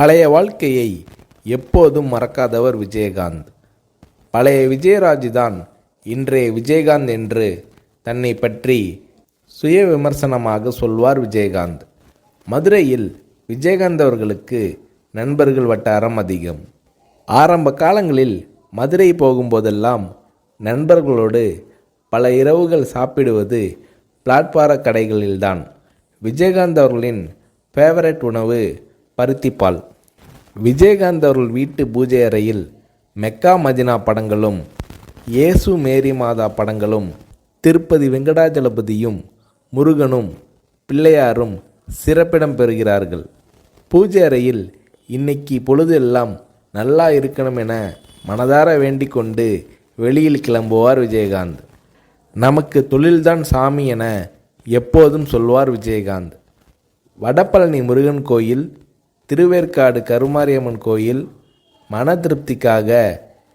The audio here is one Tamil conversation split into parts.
பழைய வாழ்க்கையை எப்போதும் மறக்காதவர் விஜயகாந்த். பழைய விஜயராஜ் தான் இன்றைய விஜயகாந்த் என்று தன்னை பற்றி சுய விமர்சனமாக சொல்வார் விஜயகாந்த். மதுரையில் விஜயகாந்த் அவர்களுக்கு நண்பர்கள் வட்டாரம் அதிகம். ஆரம்ப காலங்களில் மதுரை போகும்போதெல்லாம் நண்பர்களோடு பல இரவுகள் சாப்பிடுவது பிளாட்பார கடைகளில்தான். விஜயகாந்த் அவர்களின் ஃபேவரட் உணவு பருத்திப்பால். விஜயகாந்த் அவர்கள் வீட்டு பூஜை அறையில் மெக்கா மதினா படங்களும் இயேசு மேரி மாதா படங்களும் திருப்பதி வெங்கடாஜலபதியும் முருகனும் பிள்ளையாரும் சிறப்பிடம் பெறுகிறார்கள். பூஜை அறையில் இன்னைக்கு பொழுது எல்லாம் நல்லா இருக்கணும் என மனதார வேண்டிக் கொண்டு வெளியில் கிளம்புவார் விஜயகாந்த். நமக்கு தொழில்தான் சாமி என எப்போதும் சொல்வார் விஜயகாந்த். வடபழனி முருகன் கோயில், திருவேற்காடு கருமாரியம்மன் கோயில் மன திருப்திக்காக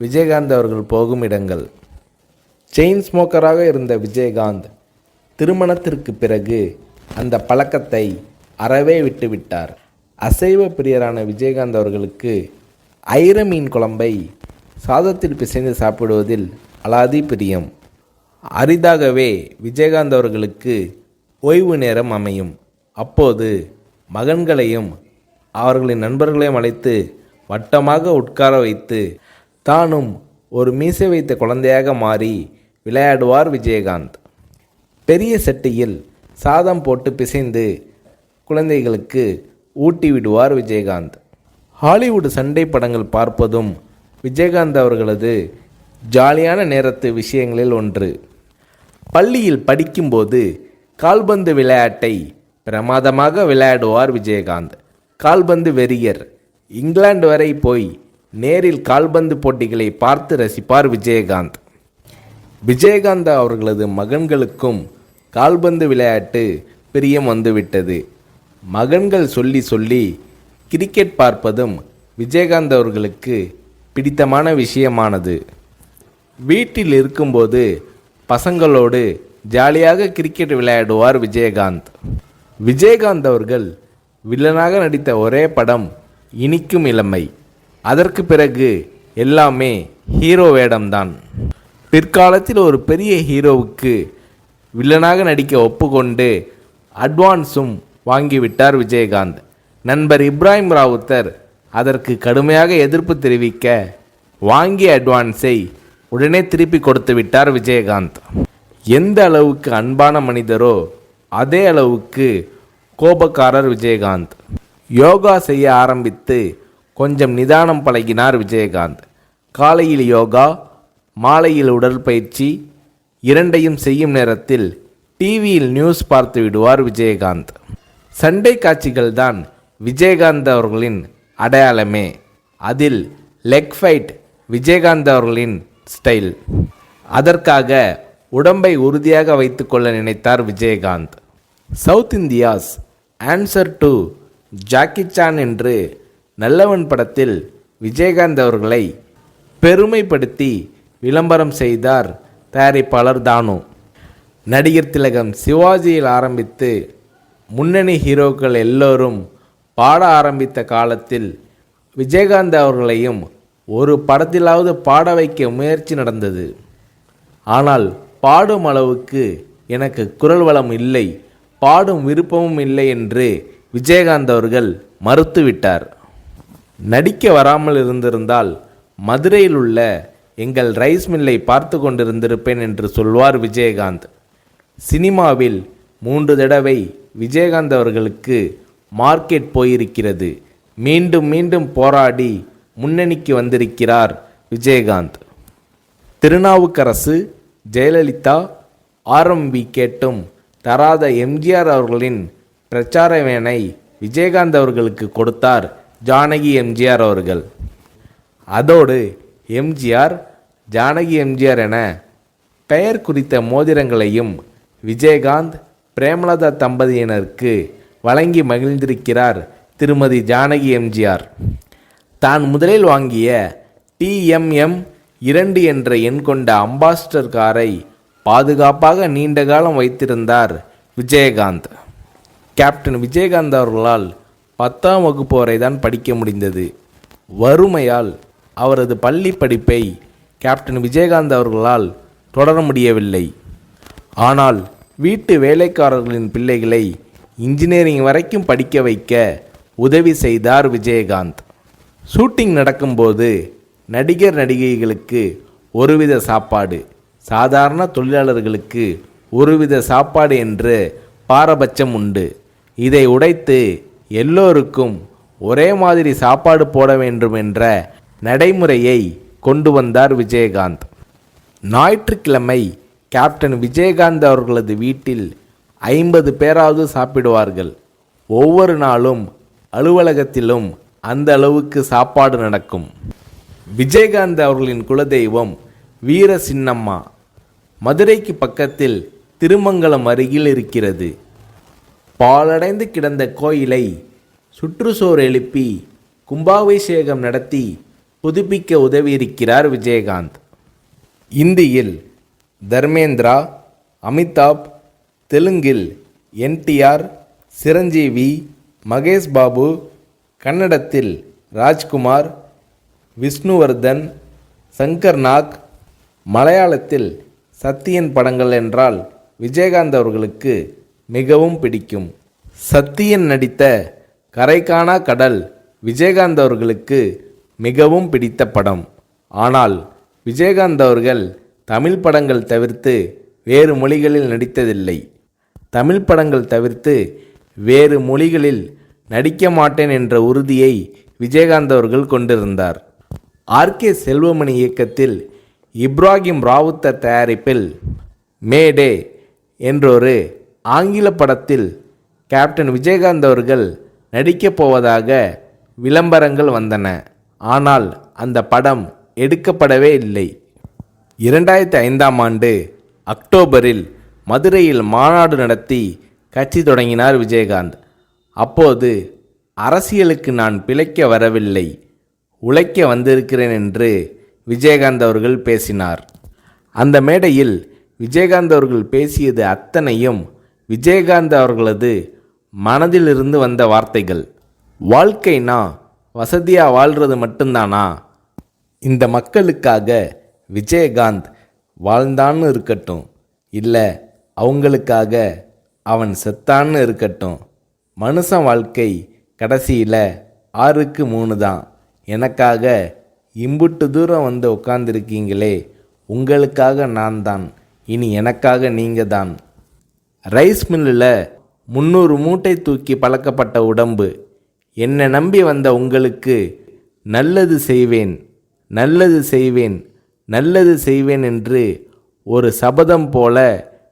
விஜயகாந்த் அவர்கள் போகும் இடங்கள். செயின் ஸ்மோக்கராக இருந்த விஜயகாந்த் திருமணத்திற்கு பிறகு அந்த பழக்கத்தை அறவே விட்டுவிட்டார். அசைவ பிரியரான விஜயகாந்த் அவர்களுக்கு ஐர மீன் குழம்பை சாதத்தில் பிசைந்து சாப்பிடுவதில் அலாதி பிரியம். அரிதாகவே விஜயகாந்த் அவர்களுக்கு ஓய்வு நேரம் அமையும். அப்போது மகன்களையும் அவர்களின் நண்பர்களையும் அழைத்து வட்டமாக உட்கார வைத்து தானும் ஒரு மீசை வைத்த குழந்தையாக மாறி விளையாடுவார் விஜயகாந்த். பெரிய சட்டியில் சாதம் போட்டு பிசைந்து குழந்தைகளுக்கு ஊட்டி விடுவார் விஜயகாந்த். ஹாலிவுட் சண்டை படங்கள் பார்ப்பதும் விஜயகாந்த் அவர்களது ஜாலியான நேரத்து விஷயங்களில் ஒன்று. பள்ளியில் படிக்கும்போது கால்பந்து விளையாட்டை பிரமாதமாக விளையாடுவார் விஜயகாந்த். கால்பந்து வெறியர். இங்கிலாந்து வரை போய் நேரில் கால்பந்து போட்டிகளை பார்த்து ரசிப்பார் விஜயகாந்த். விஜயகாந்த் அவர்களது மகன்களுக்கும் கால்பந்து விளையாட்டு பிரியம் வந்துவிட்டது. மகன்கள் சொல்லி சொல்லி கிரிக்கெட் பார்ப்பதும் விஜயகாந்த் அவர்களுக்கு பிடித்தமான விஷயமானது. வீட்டில் இருக்கும்போது பசங்களோடு ஜாலியாக கிரிக்கெட் விளையாடுவார் விஜயகாந்த். விஜயகாந்த் அவர்கள் வில்லனாக நடித்த ஒரே படம் இனிக்கும் இளமை. அதற்கு பிறகு எல்லாமே ஹீரோ வேடம்தான். பிற்காலத்தில் ஒரு பெரிய ஹீரோவுக்கு வில்லனாக நடிக்க ஒப்புக்கொண்டு அட்வான்ஸும் வாங்கிவிட்டார் விஜயகாந்த். நண்பர் இப்ராஹிம் ராவுத்தர் அதற்கு கடுமையாக எதிர்ப்பு தெரிவிக்க வாங்கிய அட்வான்ஸை உடனே திருப்பி கொடுத்து விட்டார் விஜயகாந்த். எந்த அளவுக்கு அன்பான மனிதரோ அதே அளவுக்கு கோபக்காரர் விஜயகாந்த். யோகா செய்ய ஆரம்பித்து கொஞ்சம் நிதானம் பழகினார் விஜயகாந்த். காலையில் யோகா, மாலையில் உடற்பயிற்சி இரண்டையும் செய்யும் நேரத்தில் டிவியில் நியூஸ் பார்த்து விடுவார் விஜயகாந்த். சண்டை காட்சிகள் தான் விஜயகாந்த் அவர்களின் அடையாளமே. அதில் லெக் ஃபைட் விஜயகாந்த் அவர்களின் ஸ்டைல். அதற்காக உடம்பை உறுதியாக வைத்துக்கொள்ள நினைத்தார் Vijayakanth. South India's answer to Jackie Chan என்று நல்லவன் படத்தில் விஜயகாந்த் அவர்களை பெருமைப்படுத்தி விளம்பரம் செய்தார் தயாரிப்பாளர் தானு. நடிகர் திலகம் சிவாஜியில் ஆரம்பித்து முன்னணி ஹீரோக்கள் எல்லோரும் பாட ஆரம்பித்த காலத்தில் விஜயகாந்த் அவர்களையும் ஒரு படத்திலாவது பாட வைக்க முயற்சி நடந்தது. ஆனால் பாடும் அளவுக்கு எனக்கு குரல் வளம் இல்லை, பாடும் விருப்பமும் இல்லை என்று விஜயகாந்த் அவர்கள் மறுத்துவிட்டார். நடிக்க வராமல் இருந்திருந்தால் மதுரையில் உள்ள எங்கள் ரைஸ் மில்லை பார்த்து கொண்டிருந்திருப்பேன் என்று சொல்வார் விஜயகாந்த். சினிமாவில் 3 தடவை விஜயகாந்த் அவர்களுக்கு மார்க்கெட் போயிருக்கிறது. மீண்டும் மீண்டும் போராடி முன்னணிக்கு வந்திருக்கிறார் விஜயகாந்த். திருநாவுக்கரசு, ஜெயலலிதா, ஆர்எம்பி கேட்டும் தராத எம்ஜிஆர் அவர்களின் பிரச்சார வேனை விஜயகாந்த் அவர்களுக்கு கொடுத்தார் ஜானகி எம்ஜிஆர் அவர்கள். அதோடு எம்ஜிஆர், ஜானகி எம்ஜிஆர் என பெயர் குறித்த மோதிரங்களையும் விஜயகாந்த், பிரேமலதா தம்பதியினருக்கு வழங்கி மகிழ்ந்திருக்கிறார் திருமதி ஜானகி எம்ஜிஆர். தான் முதலில் வாங்கிய TMM 2 என்ற எண் கொண்ட அம்பாஸ்டர் காரை பாதுகாப்பாக நீண்ட காலம் வைத்திருந்தார் விஜயகாந்த். கேப்டன் விஜயகாந்த் அவர்களால் 10ஆம் வகுப்பு வரை தான் படிக்க முடிந்தது. வறுமையால் அவரது பள்ளி படிப்பை கேப்டன் விஜயகாந்த் அவர்களால் தொடர முடியவில்லை. ஆனால் வீட்டு வேலைக்காரர்களின் பிள்ளைகளை இன்ஜினியரிங் வரைக்கும் படிக்க வைக்க உதவி செய்தார் விஜயகாந்த். ஷூட்டிங் நடக்கும்போது நடிகர் நடிகைகளுக்கு ஒருவித சாப்பாடு, சாதாரண தொழிலாளர்களுக்கு ஒருவித சாப்பாடு என்று பாரபட்சம் உண்டு. இதை உடைத்து எல்லோருக்கும் ஒரே மாதிரி சாப்பாடு போட வேண்டும் என்ற நடைமுறையை கொண்டு வந்தார் விஜயகாந்த். ஞாயிற்றுக்கிழமை கேப்டன் விஜயகாந்த் அவர்களது வீட்டில் 50 பேராவது சாப்பிடுவார்கள். ஒவ்வொரு நாளும் அலுவலகத்திலும் அந்த அளவுக்கு சாப்பாடு நடக்கும். விஜயகாந்த் அவர்களின் குலதெய்வம் வீர சின்னம்மா. மதுரைக்கு பக்கத்தில் திருமங்கலம் அருகில் இருக்கிறது. பாழடைந்து கிடந்த கோயிலை சுற்றுச்சூழல் எழுப்பி கும்பாபிஷேகம் நடத்தி புதுப்பிக்க உதவியிருக்கிறார் விஜயகாந்த். இந்தியில் தர்மேந்திரா, அமிதாப், தெலுங்கில் NTR, சிரஞ்சீவி, மகேஷ் பாபு, கன்னடத்தில் ராஜ்குமார், விஷ்ணுவர்தன், சங்கர் நாக், மலையாளத்தில் சத்யன் படங்கள் என்றால் விஜயகாந்த் அவர்களுக்கு மிகவும் பிடிக்கும். சத்யன் நடித்த கரைகாணா கடல் விஜயகாந்த் அவர்களுக்கு மிகவும் பிடித்த படம். ஆனால் விஜயகாந்த் அவர்கள் தமிழ் படங்கள் தவிர்த்து வேறு மொழிகளில் நடித்ததில்லை. தமிழ் படங்கள் தவிர்த்து வேறு மொழிகளில் நடிக்க மாட்டேன் என்ற உறுதியை விஜயகாந்த் அவர்கள் கொண்டிருந்தார். RK செல்வமணி இயக்கத்தில் இப்ராஹிம் ராவுத்தர் தயாரிப்பில் மேடே என்றொரு ஆங்கில படத்தில் கேப்டன் விஜயகாந்த் அவர்கள் நடிக்கப் போவதாக விளம்பரங்கள் வந்தன. ஆனால் அந்த படம் எடுக்கப்படவே இல்லை. 2005ஆம் ஆண்டு அக்டோபரில் மதுரையில் மாநாடு நடத்தி கட்சி தொடங்கினார் விஜயகாந்த். அப்போது அரசியலுக்கு நான் பிழைக்க வரவில்லை, உழைக்க வந்திருக்கிறேன் என்று விஜயகாந்த் அவர்கள் பேசினார். அந்த மேடையில் விஜயகாந்த் அவர்கள் பேசியது அத்தனையும் விஜயகாந்த் அவர்களது மனதிலிருந்து வந்த வார்த்தைகள். வாழ்க்கைனா வசதியாக வாழ்கிறது மட்டும்தானா? இந்த மக்களுக்காக விஜயகாந்த் வாழ்ந்தான்னு இருக்கட்டும், இல்லை அவங்களுக்காக அவன் செத்தான்னு இருக்கட்டும், மனுஷன் வாழ்க்கை கடைசியில் 6க்கு 3 தான். எனக்காக இம்புட்டு தூரம் வந்து உட்காந்துருக்கீங்களே, உங்களுக்காக நான் தான், இனி எனக்காக நீங்கள் தான். ரைஸ் மில்லில் 300 மூட்டை தூக்கி பழக்கப்பட்ட உடம்பு, என்னை நம்பி வந்த உங்களுக்கு நல்லது செய்வேன், நல்லது செய்வேன், நல்லது செய்வேன் என்று ஒரு சபதம் போல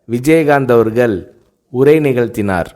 விஜயகாந்த் அவர்கள் உரை நிகழ்த்தினார்.